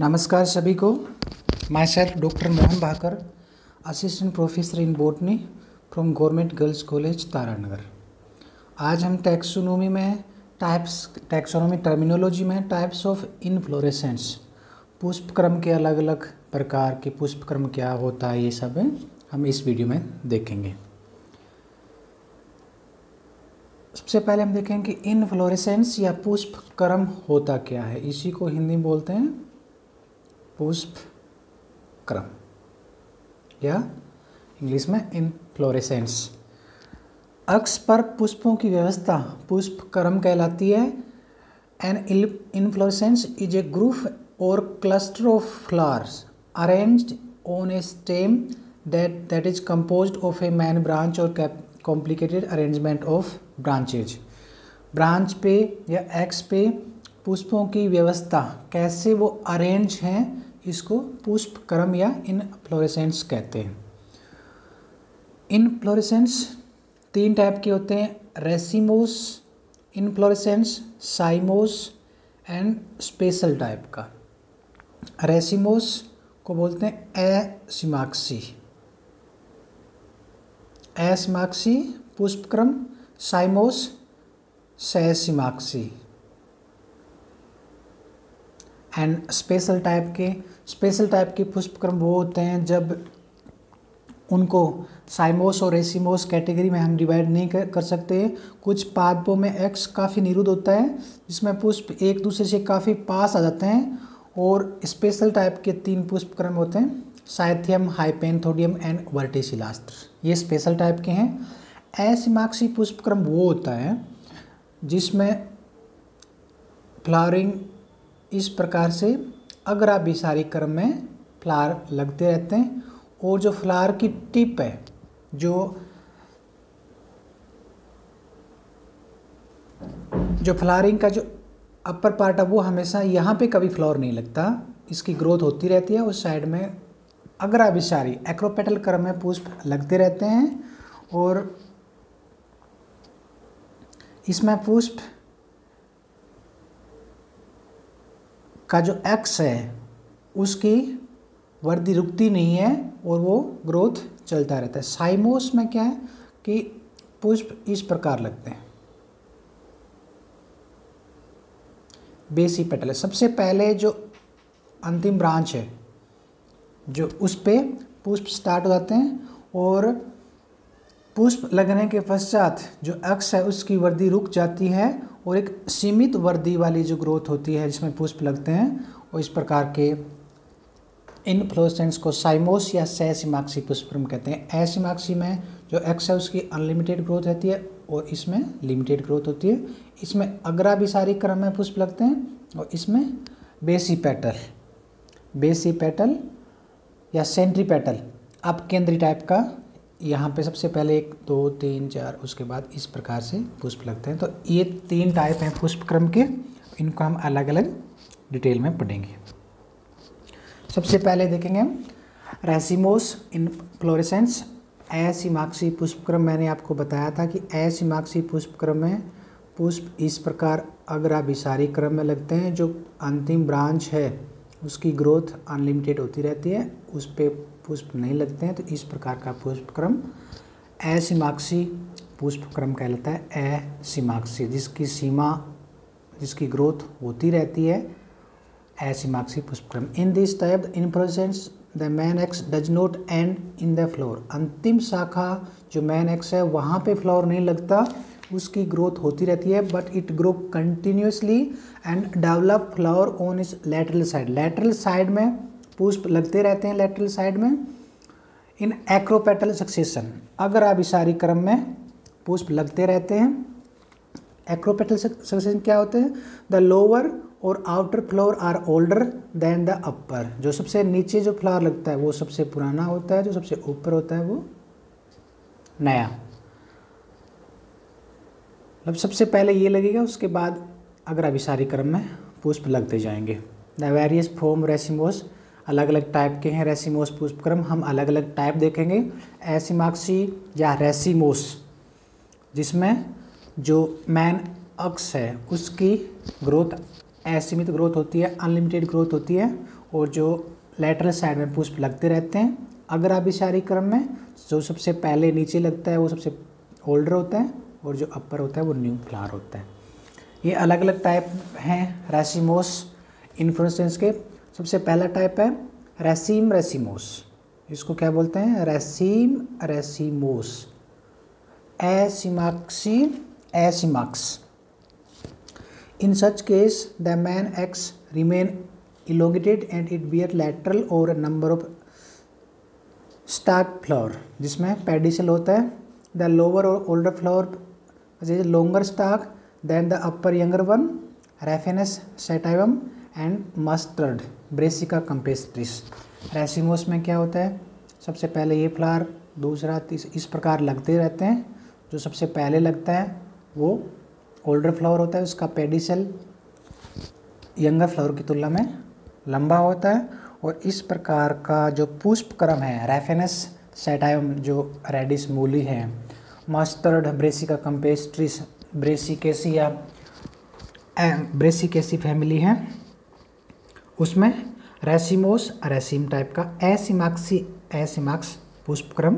नमस्कार सभी को। My self doctor Mohan Bhakar, assistant professor in botany from government girls college Taranagar. आज हम टैक्सोनॉमी में टैक्सोनॉमी टर्मिनोलॉजी में टाइप्स ऑफ इनफ्लोरेसेंस, पुष्पक्रम के अलग अलग प्रकार के पुष्पक्रम क्या होता है, ये सब हम इस वीडियो में देखेंगे। सबसे पहले हम देखेंगे कि इनफ्लोरेसेंस या पुष्पक्रम होता क्या है। इसी को हिंदी में बोलते हैं पुष्पक्रम या इंग्लिश में इनफ्लोरेसेंस। अक्ष पर पुष्पों की व्यवस्था पुष्पक्रम कहलाती है। An inflorescence is a group और cluster of flowers arranged on a stem that is composed of a main branch or complicated arrangement of branches। Branch पे या एक्स पे पुष्पों की व्यवस्था कैसे वो अरेंज हैं, इसको पुष्पक्रम या इनफ्लोरेसेंस कहते हैं। इनफ्लोरेसेंस तीन टाइप के होते हैं: racemose inflorescence, साइमोस and special type का। रेसिमोस को बोलते हैं एसिमाक्सी पुष्पक्रम, साइमोस सेसिमाक्सी एंड स्पेशल टाइप के पुष्पक्रम वो होते हैं जब उनको साइमोस और रेसिमोस कैटेगरी में हम डिवाइड नहीं कर सकते। कुछ पादपों में एक्स काफ़ी निरुद्ध होता है जिसमें पुष्प एक दूसरे से काफ़ी पास आ जाते हैं। और स्पेशल टाइप के तीन पुष्पक्रम होते हैं: साइथियम, हाइपेंथोडियम एंड वर्टिसिलास्टर। ये स्पेशल टाइप के हैं। एसिमाक्सी पुष्पक्रम वो होता है जिसमें फ्लावरिंग इस प्रकार से अग्राभिसारी क्रम में फ्लावर लगते रहते हैं और जो फ्लावर की टिप है, जो फ्लावरिंग का जो अपर पार्ट है, वो हमेशा यहाँ पे कभी फ्लावर नहीं लगता, इसकी ग्रोथ होती रहती है। उस साइड में अग्राभिसारी एक्रोपेटल क्रम में पुष्प लगते रहते हैं और इसमें पुष्प का जो एक्स है उसकी वृद्धि रुकती नहीं है और वो ग्रोथ चलता रहता है। साइमोस में क्या है कि पुष्प इस प्रकार लगते हैं, बेसी पेटल है। सबसे पहले जो अंतिम ब्रांच है जो उस पे पुष्प स्टार्ट हो जाते हैं और पुष्प लगने के पश्चात जो अक्ष है उसकी वृद्धि रुक जाती है और एक सीमित वृद्धि वाली जो ग्रोथ होती है जिसमें पुष्प लगते हैं, और इस प्रकार के इनफ्लोरेसेंस को साइमोस या सेसिमाक्सी पुष्पक्रम कहते हैं। एसिमाक्सी में जो एक्स है उसकी अनलिमिटेड ग्रोथ रहती है और इसमें लिमिटेड ग्रोथ होती है। इसमें अग्राभिसारी क्रम में पुष्प लगते हैं और इसमें बेसी पेटल या सेंट्रीपेटल अपकेंद्री टाइप का। यहाँ पे सबसे पहले 1 2 3 4 उसके बाद इस प्रकार से पुष्प लगते हैं। तो ये तीन टाइप हैं पुष्पक्रम के, इनको हम अलग अलग डिटेल में पढ़ेंगे। सबसे पहले देखेंगे हम रेसिमोस इनफ्लोरेसेंस एसिमाक्सी पुष्पक्रम। मैंने आपको बताया था कि एसिमाक्सी पुष्पक्रम में पुष्प इस प्रकार अग्राभिसारी क्रम में लगते हैं। जो अंतिम ब्रांच है उसकी ग्रोथ अनलिमिटेड होती रहती है, उस पे पुष्प नहीं लगते हैं। तो इस प्रकार का पुष्पक्रम एसिमाक्सी पुष्पक्रम कहलाता है। एसिमाक्सी जिसकी ग्रोथ होती रहती है, एसिमाक्सी पुष्पक्रम। इन this type the inflorescence the man x does not and in the flower. अंतिम शाखा जो मैन एक्स है वहाँ पे फ्लावर नहीं लगता, उसकी ग्रोथ होती रहती है, but it grow continuously and develop flower on इस लैटरल साइड। लैटरल साइड में पुष्प लगते रहते हैं, लैटरल साइड में इन एक्रोपेटल सक्सेशन अग्राभिसारी क्रम में पुष्प लगते रहते हैं। एक्रोपेटल सक्सेशन क्या होते हैं? द लोअर और outer flower are older than the upper. जो सबसे नीचे जो फ्लावर लगता है वो सबसे पुराना होता है, जो सबसे ऊपर होता है वो नया। मतलब सबसे पहले ये लगेगा, उसके बाद अग्राभिसारी क्रम में पुष्प लगते जाएंगे। द वेरियस फॉर्म रेसिमोस, अलग अलग टाइप के हैं रेसिमोस पुष्पक्रम, हम अलग अलग टाइप देखेंगे। एसिमाक्सी या रेसिमोस जिसमें जो मैन अक्ष है उसकी ग्रोथ असीमित ग्रोथ होती है, अनलिमिटेड ग्रोथ होती है, और जो लेटरल साइड में पुष्प लगते रहते हैं। अग्राभिसारी क्रम में जो सबसे पहले नीचे लगता है वो सबसे ओल्डर होता है और जो अपर होता है वो न्यू फ्लावर होता है। ये अलग अलग टाइप हैं रेसिमोस इन्फ्लोरेसेंस के। सबसे पहला टाइप है रेसिम रेसिमोस। इसको क्या बोलते हैं? Raceme racemose. एसिमाक्सी एसिमाक्स। In such case, the main axis remain elongated and it bear lateral or a number of stalk flower, जिसमें पेडिसल होता है। The lower or older flower is longer stalk than the upper younger one. Raphanus sativum and mustard Brassica campestris। Racemose में क्या होता है? सबसे पहले ये फ्लावर, दूसरा इस प्रकार लगते रहते हैं। जो सबसे पहले लगता है वो ओल्डर फ्लावर होता है, उसका पेडिसल यंगर फ्लावर की तुलना में लंबा होता है। और इस प्रकार का जो पुष्प क्रम है रेफेनस सेटाइम जो रेडिस मूली है, मस्टर्ड ब्रेसिका कंपेस्ट्रिस ब्रेसिकेसी या ब्रेसिकेसी फैमिली है, उसमें रेसिमोस रेसिम टाइप का एसिमाक्स पुष्प क्रम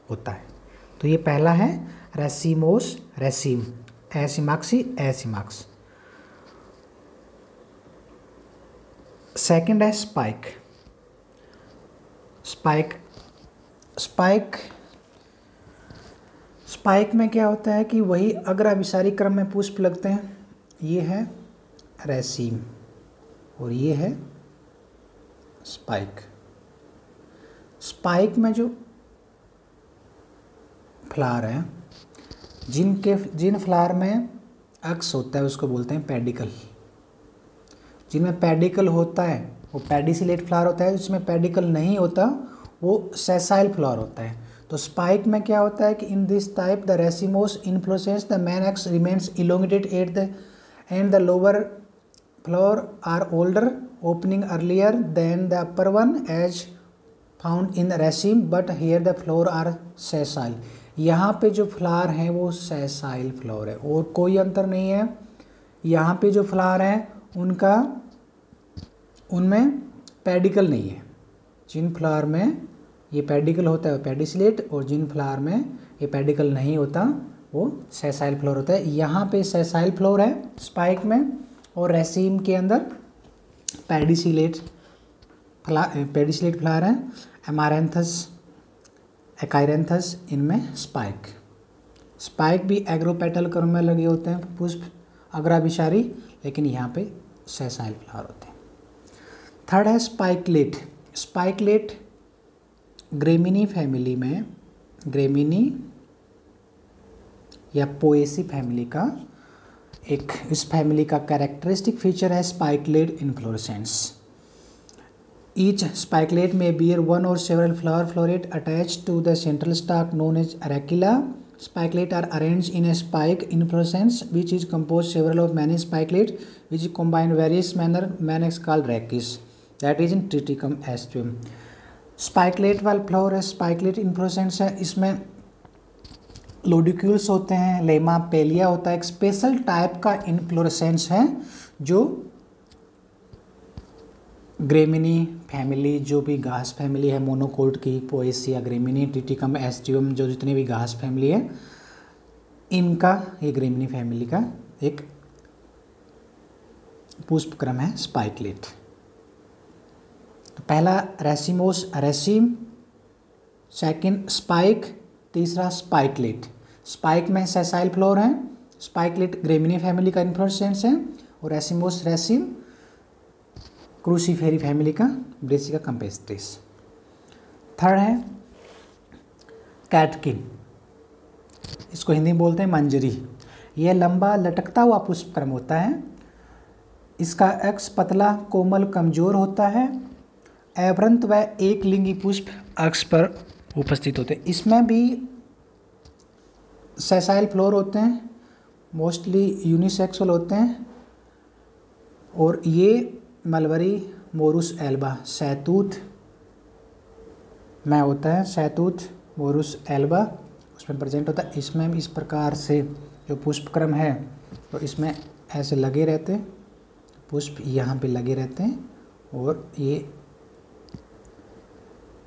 होता है। तो ये पहला है रेसिमोस रेसिम एसिमाक्सी एसिमाक्स। सेकंड है स्पाइक। स्पाइक में क्या होता है कि वही अग्राभिसारी क्रम में पुष्प लगते हैं। ये है रेसिम और ये है स्पाइक। स्पाइक में जो फ्लावर है, जिन फ्लावर में अक्स होता है उसको बोलते हैं पेडिकल। जिनमें पेडिकल होता है वो पेडिसिलेट फ्लावर होता है, जिसमें पेडिकल नहीं होता वो सेसाइल फ्लावर होता है। तो स्पाइक में क्या होता है कि in this type the racemose inflorescence the main axis remains elongated at the end the lower flower are older opening earlier than the upper one as found in raceme but here the flower are sessile. यहाँ पे जो flower हैं वो sessile flower है और कोई अंतर नहीं है। यहाँ पे जो फ्लावर हैं उनमें पेडिकल नहीं है। जिन फ्लावर में ये पेडिकल होता है वो पेडिसिलेट, और जिन फ्लावर में ये पेडिकल नहीं होता वो सेसाइल फ्लावर होता है। यहाँ पे सेसाइल फ्लावर है स्पाइक में, और रेसिम के अंदर पेडिसिलेट फ्लावर है। एमारेंथस एकाइरेंथस, इनमें स्पाइक भी एग्रोपेटल क्रम में लगे होते हैं पुष्प अग्राभिसारी, लेकिन यहाँ पे सेसाइल फ्लावर होते हैं। थर्ड है स्पाइकलेट। स्पाइकलेट ग्रेमिनी फैमिली में, ग्रेमिनी या पोएसी फैमिली का इस फैमिली का कैरेक्टरिस्टिक फीचर है spikelet inflorescence. Each spikelet may bear one or several floret attached to the central stalk known as arachila. Spikelet are arranged in a spike inflorescence which is composed several of many spikelet which combine various manner is called rachis, that is in Triticum aestium. Spikelet वाला flower है, spikelet inflorescence है, इसमें lodicules होते हैं, lemma पेलिया होता है। एक special type का इन्फ्लोरेसेंस है जो ग्रेमिनी फैमिली, जो भी घास फैमिली है मोनोकोट की, पोएसिया ग्रेमिनी, ट्रिटिकम एस्टियम, जो जितनी भी घास फैमिली है, इनका ये ग्रेमिनी फैमिली का एक पुष्प क्रम है स्पाइकलेट। तो पहला रेसिमोस रेसिम, सेकंड स्पाइक, तीसरा स्पाइकलेट। स्पाइक में सेसाइल फ्लोर है, स्पाइकलेट ग्रेमिनी फैमिली का इन्फ्लोरेसेंस है, और रेसिमोस रेसिम क्रूसीफेरी फैमिली का ब्रेसिका कंपेस्ट्रिस। थर्ड है कैटकिन, इसको हिंदी में बोलते हैं मंजरी। यह लंबा लटकता हुआ पुष्प क्रम होता है। इसका अक्ष पतला कोमल कमजोर होता है। एवरंत व एक लिंगी पुष्प अक्ष पर उपस्थित होते हैं। इसमें भी सेसाइल फ्लोर होते हैं, मोस्टली यूनिसेक्सुअल होते हैं, और ये मलबरी मोरुस एल्बा सैतूत में होता है। सैतूत मोरुस एल्बा उसमें प्रेजेंट होता है। इसमें इस प्रकार से जो पुष्प क्रम है तो इसमें ऐसे लगे रहते हैं, पुष्प यहाँ पे लगे रहते हैं, और ये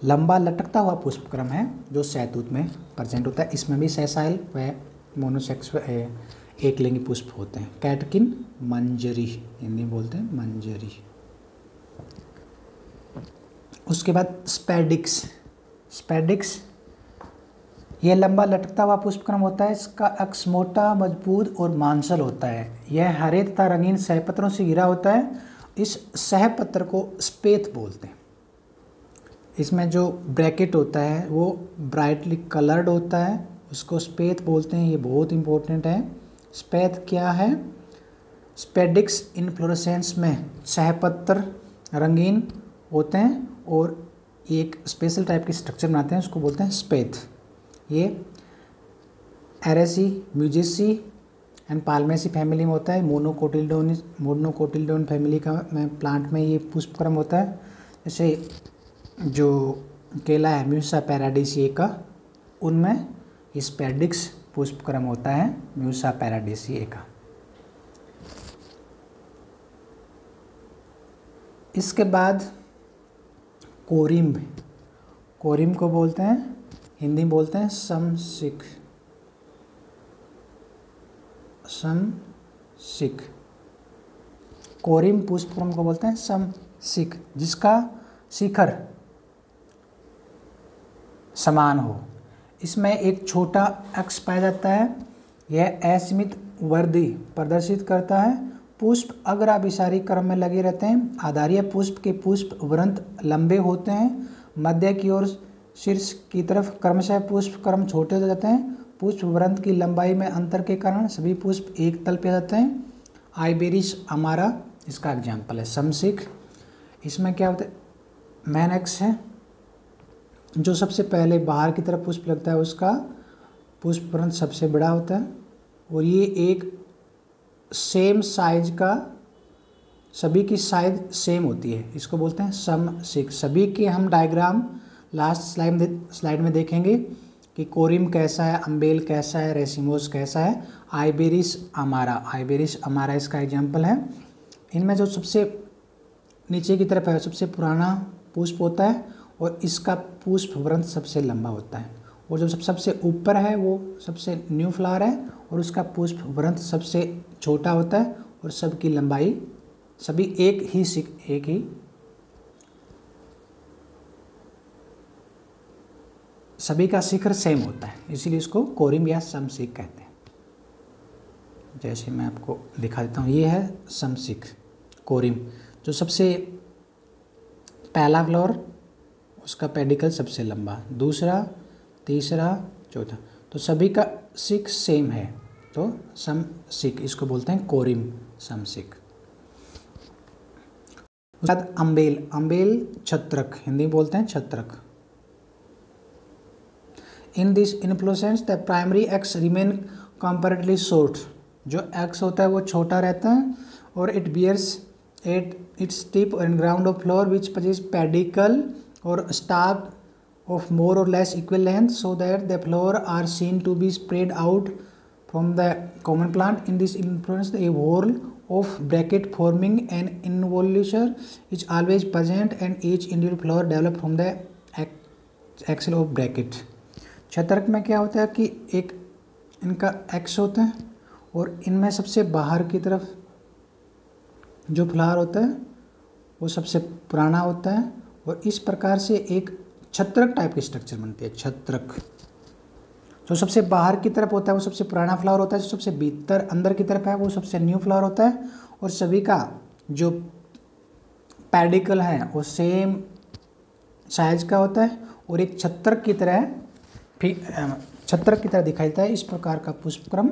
लंबा लटकता हुआ पुष्पक्रम है जो शहतूत में प्रेजेंट होता है। इसमें भी सेसाइल व मोनोसेक्स एक लिंगी पुष्प होते हैं। कैटकिन मंजरी, हिंदी में बोलते हैं मंजरी। उसके बाद स्पेडिक्स। स्पेडिक्स यह लंबा लटकता हुआ पुष्पक्रम होता है। इसका अक्ष मोटा, मजबूत और मांसल होता है। यह हरे तथा रंगीन सहपत्रों से घिरा होता है। इस सहपत्र को स्पेथ बोलते हैं। इसमें जो ब्रैकेट होता है वो ब्राइटली कलर्ड होता है, उसको स्पेथ बोलते हैं। ये बहुत इंपॉर्टेंट है। स्पेथ क्या है? स्पेडिक्स इन्फ्लोरेसेंस में सहपत्र रंगीन होते हैं और एक स्पेशल टाइप की स्ट्रक्चर बनाते हैं, उसको बोलते हैं स्पेथ। ये एरेसी, म्यूजिसी एंड पाल्मेसी फैमिली में होता है। मोनोकोटिल्डोन फैमिली का प्लांट में ये पुष्पक्रम होता है। जैसे जो केला है म्यूसा पैराडिसिएका, उनमें स्पेडिक्स पुष्पक्रम होता है, म्यूसा पैराडिसिएका। इसके बाद कोरिम्ब। कोरिम्ब को बोलते हैं, हिंदी में बोलते हैं समसिक। समसिक कोरिम्ब पुष्पक्रम को बोलते हैं समसिक, जिसका शिखर समान हो। इसमें एक छोटा अक्ष पाया जाता है। यह असीमित वृद्धि प्रदर्शित करता है। पुष्प अग्राभिसारी क्रम में लगे रहते हैं। आधारीय पुष्प के पुष्प वृंत लंबे होते हैं। मध्य की ओर शीर्ष की तरफ क्रमशः पुष्प क्रम छोटे हो जाते हैं। पुष्प वृंत की लंबाई में अंतर के कारण सभी पुष्प एक तल पे जाते हैं। आइबेरिस अमारा इसका एग्जाम्पल है। समसिक, इसमें क्या होता है? मैन अक्ष है, जो सबसे पहले बाहर की तरफ पुष्प लगता है उसका पुष्प वृंत सबसे बड़ा होता है और ये एक सेम साइज का, सभी की साइज सेम होती है, इसको बोलते हैं समसिक। सभी के हम डायग्राम लास्ट स्लाइड में देखेंगे कि कोरिम कैसा है, अम्बेल कैसा है, रेसिमोस कैसा है। आइबेरिस अमारा इसका एग्जाम्पल है। इनमें जो सबसे नीचे की तरफ है सबसे पुराना पुष्प होता है और इसका पुष्प वृंत सबसे लंबा होता है, और जो सबसे ऊपर है वो सबसे न्यू फ्लावर है और उसका पुष्प वृंत सबसे छोटा होता है और सबकी लंबाई सभी एक ही सभी का शिखर सेम होता है, इसीलिए इसको कोरिम या समसिक कहते हैं। जैसे मैं आपको दिखा देता हूँ, ये है समसिक कोरिम। जो सबसे पहला फ्लावर उसका पेडिकल सबसे लंबा, दूसरा, तीसरा, चौथा, तो सभी का सिक सेम है, तो समसिक इसको बोलते हैं कोरिम समसिक। उसके बाद अम्बेल छत्रक, हिंदी बोलते हैं छत्रक। In this inflorescence the primary axis remain comparatively short. जो एक्स होता है वो छोटा रहता है और it bears at its tip and ground of flower which possess pedicel और stalk of more or less equal length so that the flower are seen to be spread out from the common plant. In this influence, a whorl of bracket forming an involution is always present and each individual flower develop from the axil of bracket. छत्रक में क्या होता है कि एक इनका x होता है और इनमें सबसे बाहर की तरफ जो फ्लावर होता है वो सबसे पुराना होता है और इस प्रकार से एक छत्रक टाइप की स्ट्रक्चर बनती है। छत्रक जो सबसे बाहर की तरफ होता है वो सबसे पुराना फ्लावर होता है, जो सबसे भीतर अंदर की तरफ है वो सबसे न्यू फ्लावर होता है और सभी का जो पेडिकल है वो सेम साइज का होता है और एक छत्रक की तरह दिखाई देता है। इस प्रकार का पुष्पक्रम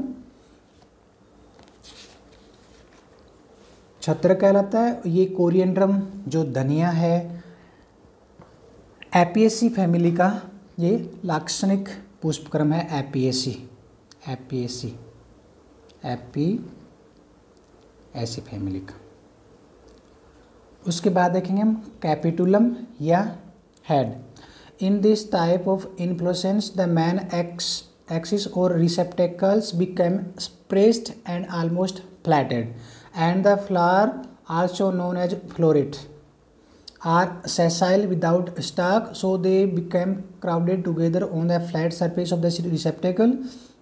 छत्रक कहलाता है। ये कोरिएंड्रम जो धनिया है, एपिएसी फैमिली का ये लाक्षणिक पुष्पक्रम है। एपिएसी फैमिली का। उसके बाद देखेंगे हम कैपिटुलम या head. In this type of inflorescence the main axis और receptacles become suppressed and almost flattened and the flower also known as floret. are sessile without stalk, so they become crowded together on the flat surface of the receptacle.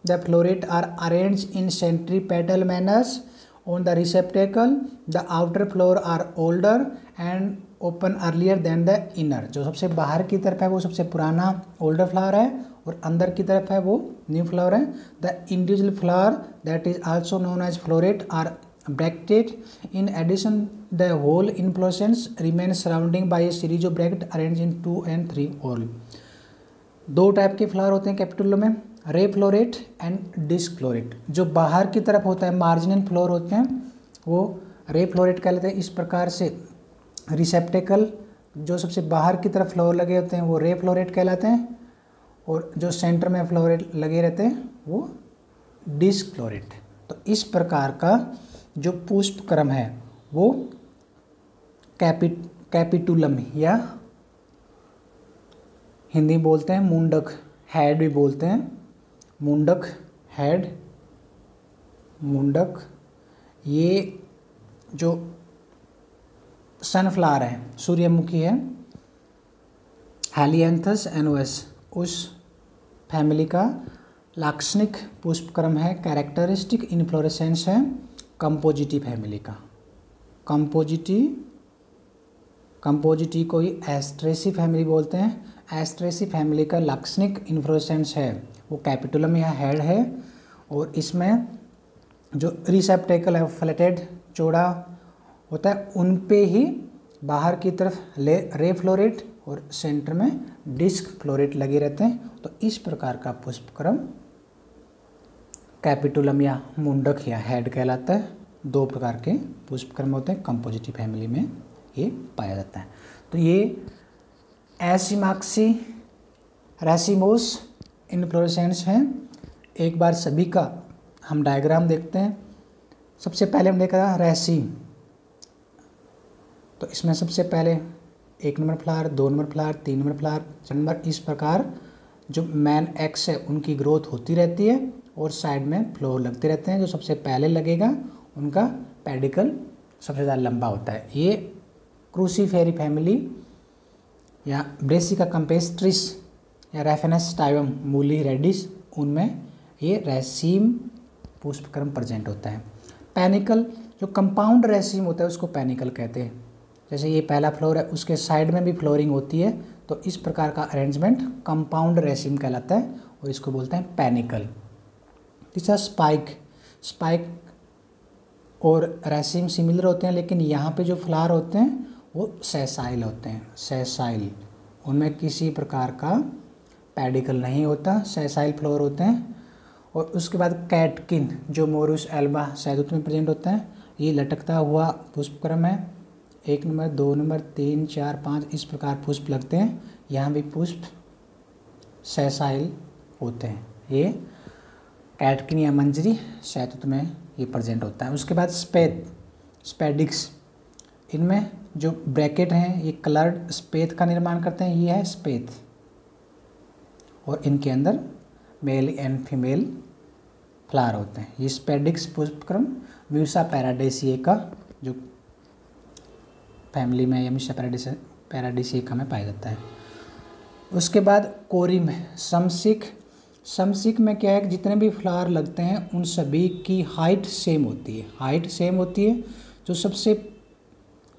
The florets are arranged in centripetal manners on the receptacle. The outer flower are older and open earlier than the inner. जो सबसे बाहर की तरफ है वो सबसे पुराना older flower है और अंदर की तरफ है वो न्यू फ्लावर है. The individual flower that is also known as floret are bracted. In addition, the whole inflorescence remains surrounding by a series of brackets arranged in 2 and 3 whorl. दो type के फ्लावर होते हैं capitulum में, रे flow rate and disc floret. जो बाहर की तरफ होता है मार्जिनल फ्लोर होते हैं वो रे फ्लोरेट कहलाते हैं. इस प्रकार से रिसेप्टेकल जो सबसे बाहर की तरफ फ्लोर लगे होते हैं वो रे फ्लोरेट कहलाते हैं और जो सेंटर में फ्लोरेट लगे रहते हैं वो डिस्क फ्लोरेट. तो इस प्रकार का जो पुष्प क्रम है वो कैपिटुलम या हिंदी बोलते हैं मुंडक, हेड भी बोलते हैं, मुंडक, हेड, मुंडक. ये जो सनफ्लावर है, सूर्यमुखी है, हेलियांथस एनोस, उस फैमिली का लाक्षणिक पुष्पक्रम है. कैरेक्टरिस्टिक इन्फ्लोरेसेंस है कंपोजिटी फैमिली का. कंपोजिटी को ही एस्ट्रेसी फैमिली बोलते हैं. एस्ट्रेसी फैमिली का लाक्षणिक इन्फ्लोरेसेंस है वो कैपिटुलम या हेड है और इसमें जो रिसेप्टेकल है फ्लैटेड चौड़ा होता है, उन पे ही बाहर की तरफ रे फ्लोरेट और सेंटर में डिस्क फ्लोरेट लगे रहते हैं. तो इस प्रकार का पुष्पक्रम कैपिटुलम या मुंडक या हेड कहलाता है. दो प्रकार के पुष्पक्रम होते हैं, कंपोजिटी फैमिली में ये पाया जाता है. तो ये एसिमाक्सी रेसिमोस इन्फ्लोरेसेंस हैं. एक बार सभी का हम डायग्राम देखते हैं. सबसे पहले हम देखा रेसिम, तो इसमें सबसे पहले 1 number flower, 2 number flower, 3 number flower, 4 number, इस प्रकार जो मैन एक्स है उनकी ग्रोथ होती रहती है और साइड में फ्लोर लगते रहते हैं. जो सबसे पहले लगेगा उनका पेडिकल सबसे ज़्यादा लंबा होता है. ये क्रूसीफेरी फैमिली या ब्रेसिका कंपेस्ट्रिस या रेफेनस टाइवम मूली रेडिस, उनमें ये रेसिम पुष्पक्रम प्रेजेंट होता है. पैनिकल जो कंपाउंड रेसिम होता है उसको पैनिकल कहते हैं. जैसे ये पहला फ्लोर है उसके साइड में भी फ्लोरिंग होती है, तो इस प्रकार का अरेंजमेंट कंपाउंड रेसिम कहलाता है और इसको बोलते हैं पैनिकल. तीसरा स्पाइक और रेसिम सिमिलर होते हैं, लेकिन यहाँ पे जो फ्लावर होते हैं वो सेसाइल होते हैं. सेसाइल, उनमें किसी प्रकार का पेडिकल नहीं होता, सेसाइल फ्लोर होते हैं. और उसके बाद कैटकिन जो मोरुस एल्बा शहदूत में प्रेजेंट होता है. ये लटकता हुआ पुष्पक्रम है. 1 नंबर, 2 नंबर, 3, 4, 5 इस प्रकार पुष्प लगते हैं. यहाँ भी पुष्प सेसाइल होते हैं. ये कैटकिन या मंजरी शहतूत में ये प्रेजेंट होता है. उसके बाद स्पेडिक्स, इनमें जो ब्रैकेट हैं ये कलर्ड स्पेथ का निर्माण करते हैं. ये है स्पेथ और इनके अंदर मेल एंड फीमेल फ्लावर होते हैं. ये स्पेडिक्स पुष्पक्रम म्यूसा पैराडाइसिए का जो फैमिली में या म्यूसा पैराडाइसिए का में पाया जाता है. उसके बाद कोरिम समसिक में क्या है कि जितने भी फ्लावर लगते हैं उन सभी की हाइट सेम होती है. जो सबसे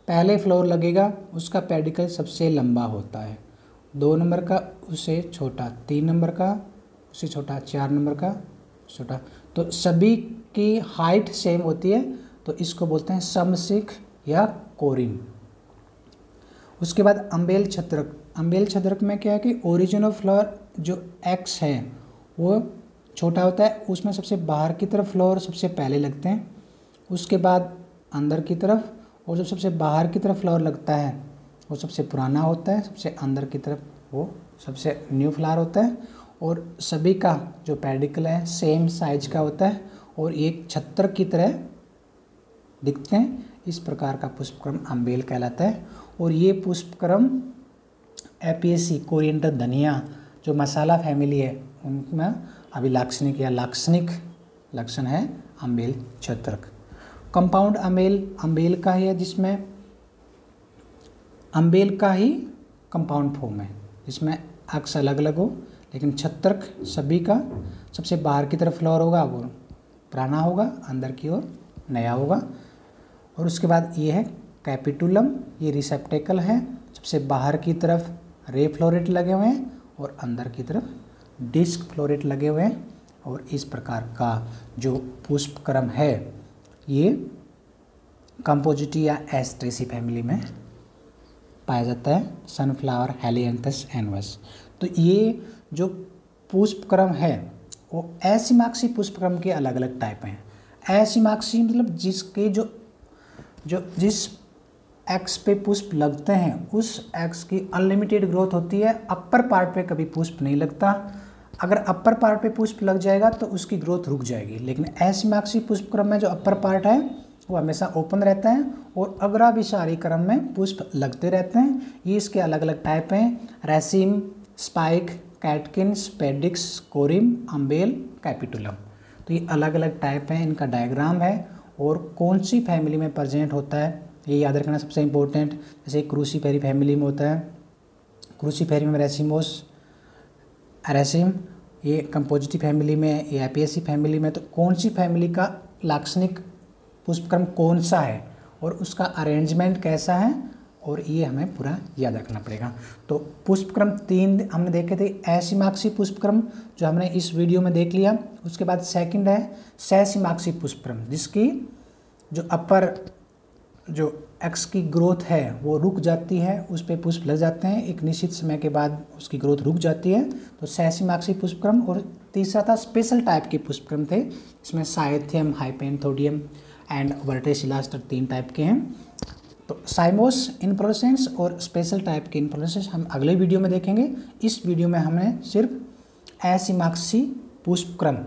पहले फ्लोर लगेगा उसका पेडिकल सबसे लंबा होता है. 2 नंबर का उससे छोटा, 3 नंबर का उससे छोटा, 4 नंबर का छोटा. तो सभी की हाइट सेम होती है, तो इसको बोलते हैं समसिक या कोरिम. उसके बाद अम्बेल छत्रक में क्या है कि ओरिजिन ऑफ फ्लावर जो एक्स है वो छोटा होता है. उसमें सबसे बाहर की तरफ फ्लावर सबसे पहले लगते हैं, उसके बाद अंदर की तरफ, और जो सबसे बाहर की तरफ फ्लावर लगता है वो सबसे पुराना होता है, सबसे अंदर की तरफ वो सबसे न्यू फ्लावर होता है. और सभी का जो पेडिकल है सेम साइज का होता है और एक छत्र की तरह दिखते हैं. इस प्रकार का पुष्पक्रम अम्बेल कहलाता है. और ये पुष्पक्रम एपियेसी, कोरिएंडर, धनिया जो मसाला फैमिली है उनमें अभिलाक्षणिक या लाक्षणिक लक्षण है अम्बेल छत्रक. कंपाउंड अम्बेल का ही है जिसमें अम्बेल का ही कंपाउंड फॉर्म है, जिसमें अक्ष अलग अलग हो, लेकिन छत्रक सभी का सबसे बाहर की तरफ फ्लोर होगा वो पुराना होगा, अंदर की ओर नया होगा। और उसके बाद ये है कैपिटुलम, ये रिसेप्टेकल है, सबसे बाहर की तरफ रे फ्लोरेट लगे हुए हैं और अंदर की तरफ डिस्क फ्लोरेट लगे हुए हैं। और इस प्रकार का जो पुष्पक्रम है ये कंपोजिटी या एस्ट्रेसी फैमिली में पाया जाता है, सनफ्लावर हेलियांथस एनवस। तो ये जो पुष्पक्रम है वो एसिमाक्सी पुष्पक्रम के अलग अलग टाइप हैं। एसिमाक्सी मतलब जिसके जिस एक्स पे पुष्प लगते हैं उस एक्स की अनलिमिटेड ग्रोथ होती है, अपर पार्ट पे कभी पुष्प नहीं लगता। अगर अपर पार्ट पे पुष्प लग जाएगा तो उसकी ग्रोथ रुक जाएगी, लेकिन एसिमाक्सी पुष्पक्रम में जो अपर पार्ट है वो हमेशा ओपन रहता है और अग्राभिसारी क्रम में पुष्प लगते रहते हैं। ये इसके अलग अलग टाइप हैं, रेसिम, spike, catkin, spadix, corymb, humble, capitulum. तो ये अलग अलग टाइप हैं, इनका डायग्राम है और कौन सी फैमिली में प्रेजेंट होता है ये याद रखना सबसे इम्पोर्टेंट। जैसे क्रूसीफेरी फैमिली में होता है, क्रूसीफेरी में रेसिम, ये कंपोजिटी फैमिली में, ये एपियेसी फैमिली में। तो कौन सी फैमिली का लाक्षणिक पुष्पक्रम कौन सा है और उसका अरेंजमेंट कैसा है, और ये हमें पूरा याद रखना पड़ेगा। तो पुष्पक्रम 3 हमने देखे थे, एसिमाक्सी पुष्पक्रम जो हमने इस वीडियो में देख लिया। उसके बाद सेकंड है सेसिमाक्सी पुष्पक्रम, जिसकी जो अपर जो एक्स की ग्रोथ है वो रुक जाती है, उस पर पुष्प लग जाते हैं, एक निश्चित समय के बाद उसकी ग्रोथ रुक जाती है, तो सेसिमाक्सी पुष्पक्रम। और तीसरा था स्पेशल टाइप के पुष्पक्रम थे, इसमें साइथियम, हाइपेंथोडियम एंड वर्टेसिलास्टर 3 टाइप के हैं। तो साइमोस इन्फ्लोरेसेंस और स्पेशल टाइप के इन्फ्लोरेसेंस हम अगले वीडियो में देखेंगे। इस वीडियो में हमने सिर्फ एसिमाक्सी पुष्पक्रम,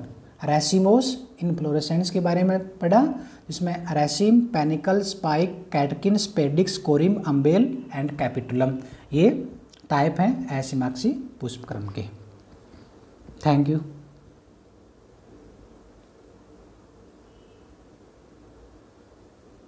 रेसिमोस इन्फ्लोरेसेंस के बारे में पढ़ा, जिसमें रेसिम, panicle, spike, catkin, spadix, corymb, humble and capitulum ये टाइप हैं एसिमाक्सी पुष्पक्रम के। Thank you.